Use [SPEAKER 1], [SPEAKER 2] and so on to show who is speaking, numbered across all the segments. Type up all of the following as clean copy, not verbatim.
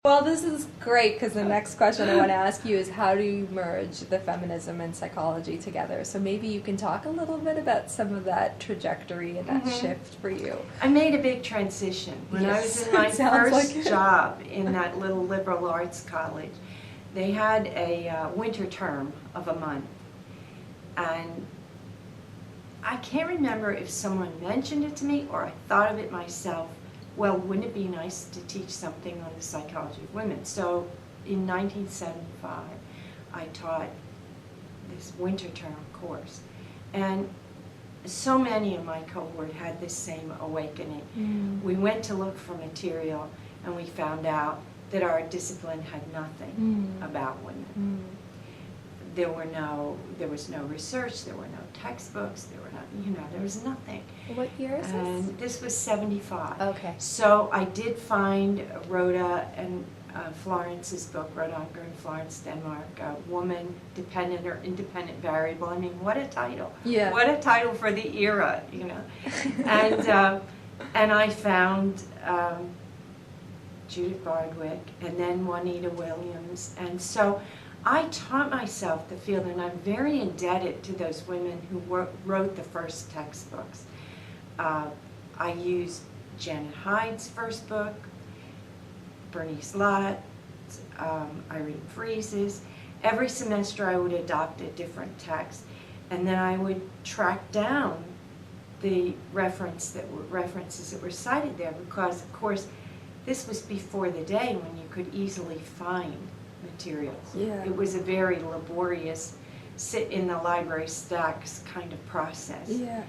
[SPEAKER 1] Well, this is great because the next question I want to ask you is how do you merge the feminism and psychology together? So maybe you can talk a little bit about some of that trajectory and that shift for you.
[SPEAKER 2] I made a big transition. When I was in my first job in that little liberal arts college, they had a winter term of a month. And I can't remember if someone mentioned it to me or I thought of it myself. Well, wouldn't it be nice to teach something on the psychology of women? So in 1975, I taught this winter term course. And so many of my cohort had this same awakening. We went to look for material and we found out that our discipline had nothing about women. There was no research, there were no textbooks, there were there was nothing.
[SPEAKER 1] What year is this?
[SPEAKER 2] And this was 75.
[SPEAKER 1] Okay.
[SPEAKER 2] So I did find Rhoda and Florence's book, Rhoda Anker and Florence, Denmark, Woman, Dependent or Independent Variable. I mean, what a title.
[SPEAKER 1] Yeah.
[SPEAKER 2] What a title for the era, And I found Judith Bardwick and then Juanita Williams. And so I taught myself the field, and I'm very indebted to those women who wrote the first textbooks. I used Janet Hyde's first book, Bernice Lott, Irene Friese's. Every semester I would adopt a different text, and then I would track down the references that were cited there, because of course this was before the day when you could easily find materials.
[SPEAKER 1] Yeah.
[SPEAKER 2] It was a very laborious sit in the library stacks kind of process.
[SPEAKER 1] Yeah.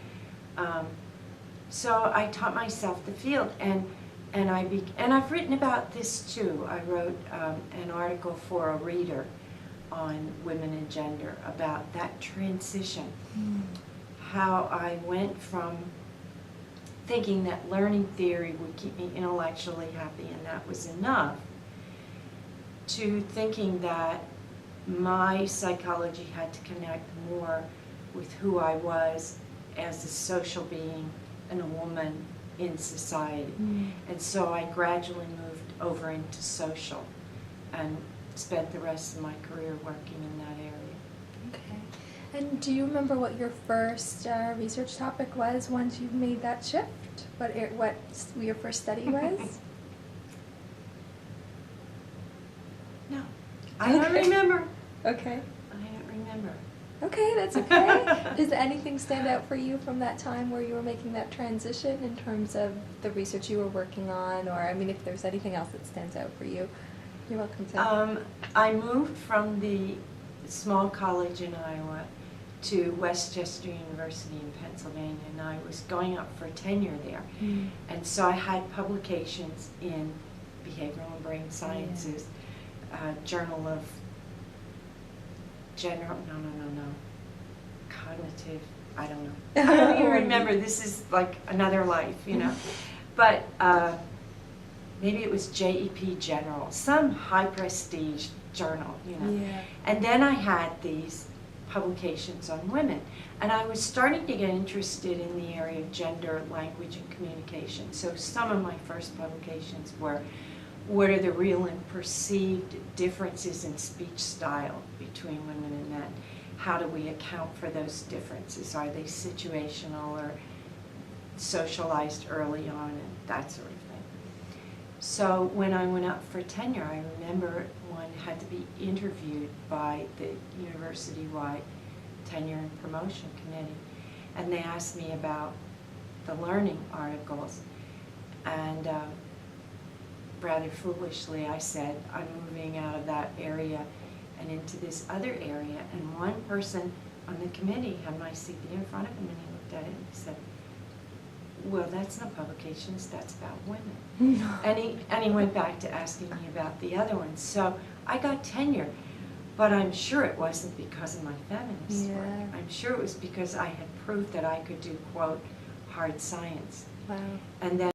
[SPEAKER 2] So I taught myself the field, and I've written about this too. I wrote an article for a reader on women and gender about that transition. How I went from thinking that learning theory would keep me intellectually happy and that was enough, to thinking that my psychology had to connect more with who I was as a social being and a woman in society. And so I gradually moved over into social and spent the rest of my career working in that area.
[SPEAKER 1] Okay. And do you remember what your first research topic was once you made that shift? What your first study was?
[SPEAKER 2] No, I don't remember.
[SPEAKER 1] Okay.
[SPEAKER 2] I don't remember.
[SPEAKER 1] Okay, that's okay. Does anything stand out for you from that time where you were making that transition in terms of the research you were working on, or I mean, if there's anything else that stands out for you, you're welcome to.
[SPEAKER 2] I moved from the small college in Iowa to Westchester University in Pennsylvania, and I was going up for tenure there. And so I had publications in behavioral and brain sciences, Journal of Cognitive, I don't know. I don't even remember. This is like another life, But maybe it was JEP General, some high prestige journal,
[SPEAKER 1] Yeah.
[SPEAKER 2] And then I had these publications on women. And I was starting to get interested in the area of gender, language, and communication. So some of my first publications were, what are the real and perceived differences in speech style between women and men? How do we account for those differences? Are they situational or socialized early on, and that sort of thing? So when I went up for tenure, I remember one had to be interviewed by the university-wide tenure and promotion committee, and they asked me about the learning articles, and rather foolishly I said, I'm moving out of that area and into this other area. And one person on the committee had my CV in front of him, and he looked at it and he said, well, that's not publications, that's about women. And he went back to asking me about the other ones. So I got tenure, but I'm sure it wasn't because of my feminist work. I'm sure it was because I had proved that I could do, quote, hard science.
[SPEAKER 1] Wow.
[SPEAKER 2] And then